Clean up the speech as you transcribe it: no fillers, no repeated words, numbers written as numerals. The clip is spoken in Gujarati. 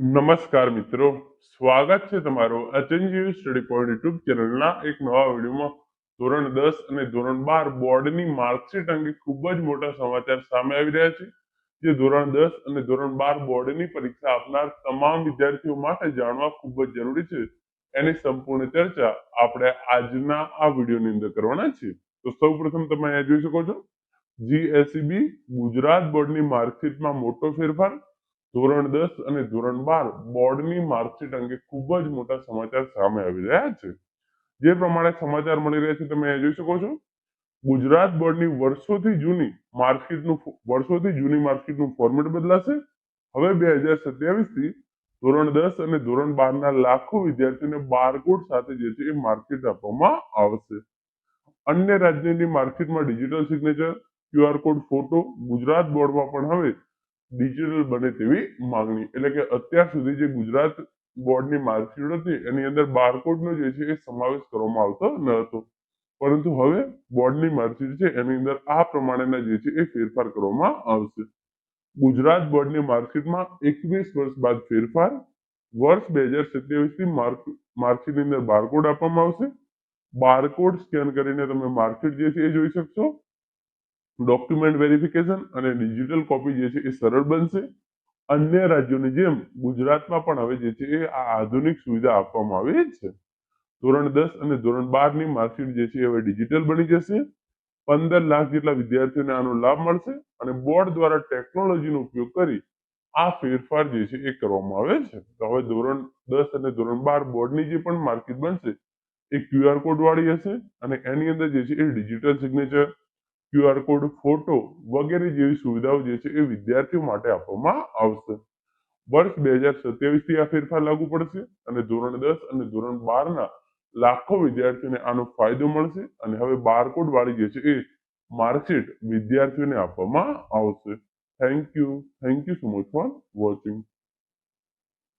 નમસ્કાર મિત્રો, સ્વાગત છે તમારું એચએનજીયુ સ્ટડી પોઈન્ટ યુટ્યુબ ચેનલના એક નવા વિડીયોમાં. ધોરણ 10 અને ધોરણ 12 બોર્ડની માર્કશીટ અંગે ખૂબ જ મોટા સમાચાર સામે આવી રહ્યા છે, જે ધોરણ 10 અને ધોરણ 12 બોર્ડની પરીક્ષા આપનાર તમામ વિદ્યાર્થીઓ માટે જાણવા ખૂબ જ જરૂરી છે. એની સંપૂર્ણ ચર્ચા આપણે આજના આ વિડીયોની અંદર કરવાના છીએ. તો સૌપ્રથમ તમે અહીંયા જોઈ શકો છો, જીએસઈબી ગુજરાત બોર્ડની માર્કશીટમાં મોટો ફેરફાર. ધોરણ 10 અને ધોરણ 12 બોર્ડની માર્કશીટ અંગે ખૂબ જ મોટા સમાચાર સામે આવી રહ્યા છે. જે પ્રમાણે સમાચાર મળી રહ્યા છે તમે અહીં જોઈ શકો છો, ગુજરાત બોર્ડની વર્ષોથી જૂની માર્કશીટનું ફોર્મેટ બદલાશે. હવે 2027 થી ધોરણ 10 અને ધોરણ 12 ના લાખો વિદ્યાર્થીઓને બારકોડ સાથે જે છે એ માર્કશીટ આપવામાં આવશે. અન્ય રાજ્યની માર્કશીટમાં digital signature, QR code, photo. Gujarat બોર્ડમાં પણ હવે ડિજિટલ બને તેવી માંગણી. એટલે કે અત્યાર સુધી જે ગુજરાત બોર્ડની માર્કશીટ હતી એની અંદર બારકોડનો જે છે એ સમાવેશ કરવામાં આવતો ન હતો, પરંતુ હવે બોર્ડની માર્કશીટ છે એની અંદર આ પ્રમાણેના જે છે એ ફેરફાર કરવામાં આવશે. ગુજરાત બોર્ડની માર્કશીટમાં 21 વર્ષ બાદ ફેરફાર. વર્ષ 2027 થી માર્કશીટની અંદર બારકોડ આપવામાં આવશે. બારકોડ સ્કેન કરીને તમે માર્કશીટ જે છે એ જોઈ શકશો. ડોક્યુમેન્ટ વેરિફિકેશન અને ડિજિટલ કોપી જે છે એ સરળ બનશે. અન્ય રાજ્યોની જેમ ગુજરાતમાં પણ હવે જે છે એ આ આધુનિક સુવિધા આપવામાં આવી છે. ધોરણ 10 અને ધોરણ 12 ની માર્કશીટ જે છે હવે ડિજિટલ બની જશે. 15 લાખ જેટલા વિદ્યાર્થીઓને આનો લાભ મળશે અને બોર્ડ દ્વારા ટેકનોલોજીનો ઉપયોગ કરી આ ફેરફાર જે છે એ કરવામાં આવે છે. તો હવે ધોરણ 10 અને ધોરણ 12 બોર્ડની જે પણ માર્કશીટ બનશે એ ક્યુઆર કોડ વાળી હશે અને એની અંદર જે છે એ digital signature, QR code, photo વગેરે જેવી સુવિધાઓ જે છે એ વિદ્યાર્થીઓ માટે આપવામાં આવશે. વર્ષ 2027 થી આ ફેરફાર લાગુ પડશે અને ધોરણ 10 અને ધોરણ 12 ના લાખો વિદ્યાર્થીઓને આનો ફાયદો મળશે અને હવે બારકોડ વાળી જે છે એ માર્કશીટ વિદ્યાર્થીઓને આપવામાં આવશે. Thank you so much for watching.